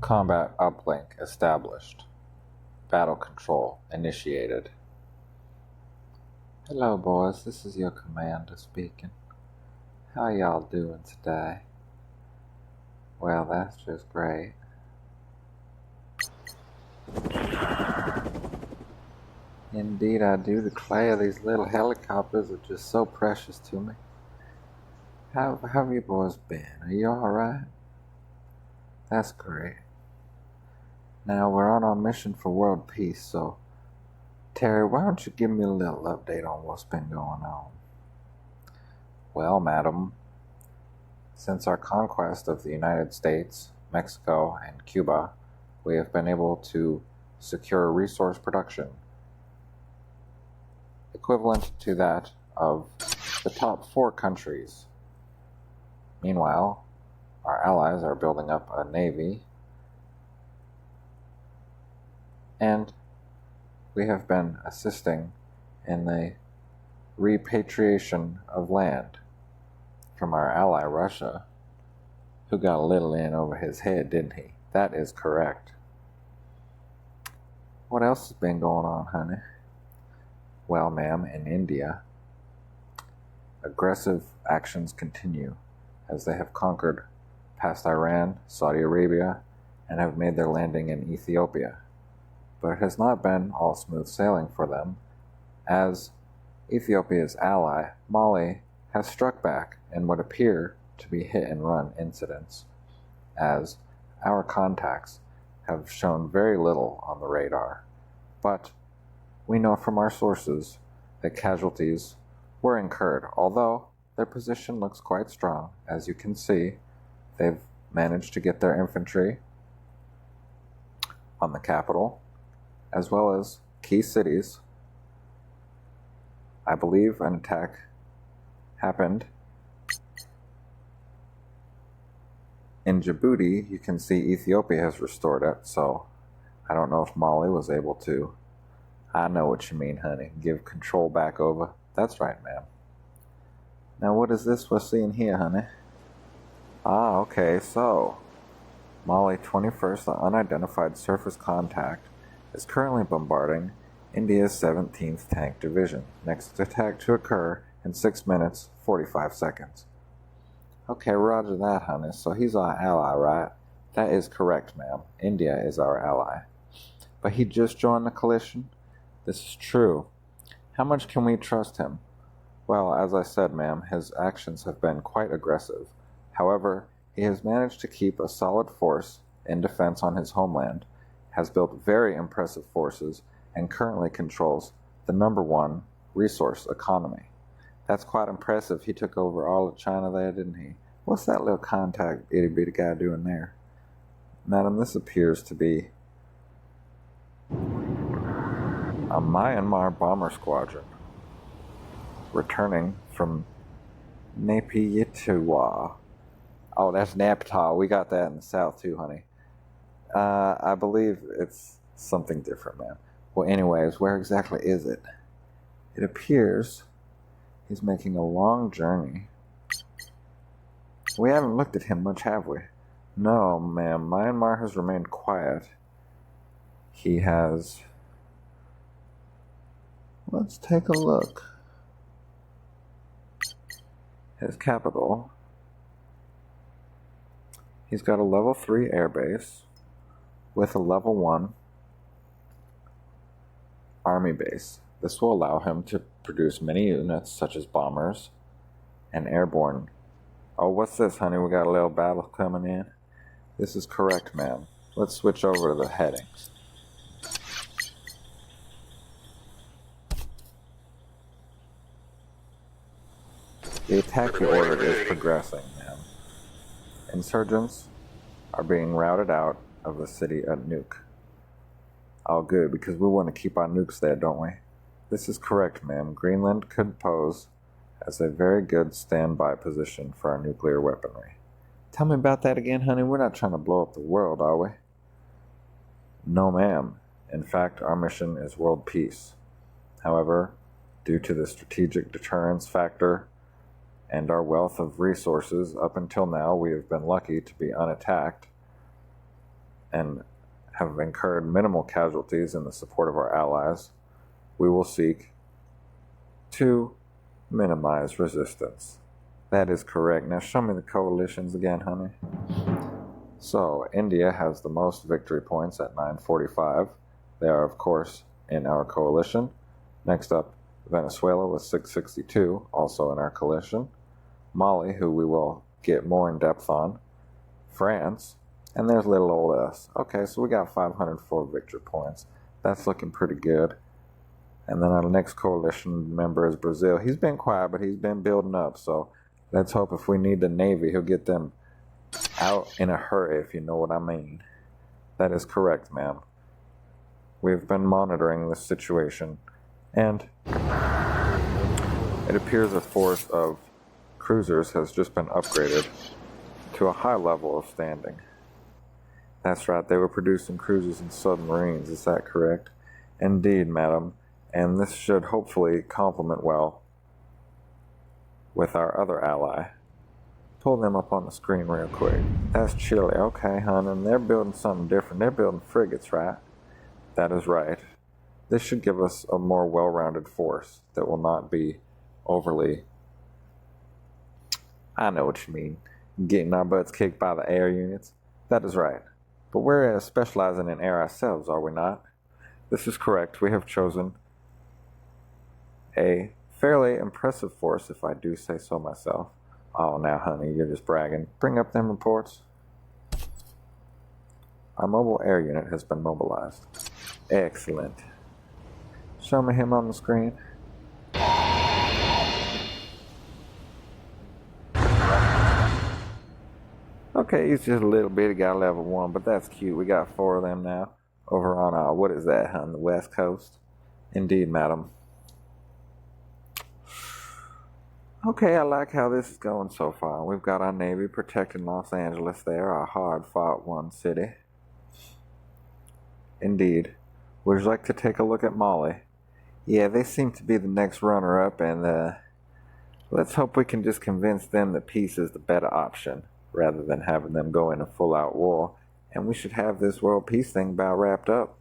Combat uplink established. Battle control initiated. Hello boys, this is your commander speaking. How y'all doing today? Well, that's just great. Indeed I do declare these little helicopters are just so precious to me. How have you boys been? Are you alright? That's great. Now we're on our mission for world peace, so Terry, why don't you give me a little update on what's been going on? Well, madam, since our conquest of the United States, Mexico, and Cuba, we have been able to secure resource production equivalent to that of the top 4 countries. Meanwhile, our allies are building up a navy, and we have been assisting in the repatriation of land from our ally Russia, who got a little in over his head, didn't he? That is correct. What else has been going on, honey? Well, ma'am, in India, aggressive actions continue as they have conquered past Iran, Saudi Arabia, and have made their landing in Ethiopia. But it has not been all smooth sailing for them, as Ethiopia's ally, Mali, has struck back in what appear to be hit-and-run incidents, as our contacts have shown very little on the radar. But we know from our sources that casualties were incurred, although their position looks quite strong. As you can see, they've managed to get their infantry on the capital, as well as key cities. I believe an attack happened in Djibouti. You can see Ethiopia has restored it, so I don't know if Mali was able to. I know what you mean, honey. Give control back over. That's right, ma'am. Now what is this we're seeing here, honey? Ah, okay, so Mali 21st, the unidentified surface contact, is currently bombarding India's 17th Tank Division. Next attack to occur in 6 minutes, 45 seconds. Okay, roger that, honey. So he's our ally, right? That is correct, ma'am. India is our ally. But he just joined the coalition? This is true. How much can we trust him? Well, as I said, ma'am, his actions have been quite aggressive. However, he has managed to keep a solid force in defense on his homeland, has built very impressive forces, and currently controls the #1 resource economy. That's quite impressive. He took over all of China there, didn't he? What's that little contact itty-bitty guy doing there? Madam, this appears to be a Myanmar bomber squadron returning from Naypyidaw. Oh, that's Naypyidaw. We got that in the south too, honey. I believe it's something different, ma'am. Well, anyways, where exactly is it? It appears he's making a long journey. We haven't looked at him much, have we? No, ma'am. Myanmar has remained quiet. He has... Let's take a look. His capital. He's got a level 3 airbase with a level 1 army base. This will allow him to produce many units such as bombers and airborne. Oh, what's this, honey? We got a little battle coming in. This is correct, ma'am. Let's switch over to the headings. The attack you ordered is progressing, ma'am. Insurgents are being routed out of the city at Nuke. Oh, good, because we want to keep our nukes there, don't we? This is correct, ma'am. Greenland could pose as a very good standby position for our nuclear weaponry. Tell me about that again, honey. We're not trying to blow up the world, are we? No, ma'am. In fact, our mission is world peace. However, due to the strategic deterrence factor and our wealth of resources, up until now we have been lucky to be unattacked and have incurred minimal casualties in the support of our allies, we will seek to minimize resistance. That is correct. Now show me the coalitions again, honey. So, India has the most victory points at 945. They are, of course, in our coalition. Next up, Venezuela with 662, also in our coalition. Mali, who we will get more in depth on. France, and there's little old us. Okay, so we got 504 victory points. That's looking pretty good. And then our next coalition member is Brazil. He's been quiet, but he's been building up, so let's hope if we need the Navy, he'll get them out in a hurry, if you know what I mean. That is correct, ma'am. We've been monitoring this situation, and it appears a force of cruisers has just been upgraded to a high level of standing. That's right, they were producing cruisers and submarines, is that correct? Indeed, madam, and this should hopefully complement well with our other ally. Pull them up on the screen real quick. That's Chile, okay, hon, and they're building something different. They're building frigates, right? That is right. This should give us a more well-rounded force that will not be overly, I know what you mean, getting our butts kicked by the air units. That is right. But we're specializing in air ourselves, are we not? This is correct. We have chosen a fairly impressive force, if I do say so myself. Oh, now, honey, you're just bragging. Bring up them reports. Our mobile air unit has been mobilized. Excellent. Show me him on the screen. Okay, he's just a little bitty guy, level 1, but that's cute. We got 4 of them now over on, what is that, on the west coast? Indeed, madam. Okay, I like how this is going so far. We've got our Navy protecting Los Angeles there, our hard-fought one city. Indeed. Would you like to take a look at Mali? Yeah, they seem to be the next runner-up, and let's hope we can just convince them that peace is the better option, rather than having them go in a full-out war. And we should have this world peace thing about wrapped up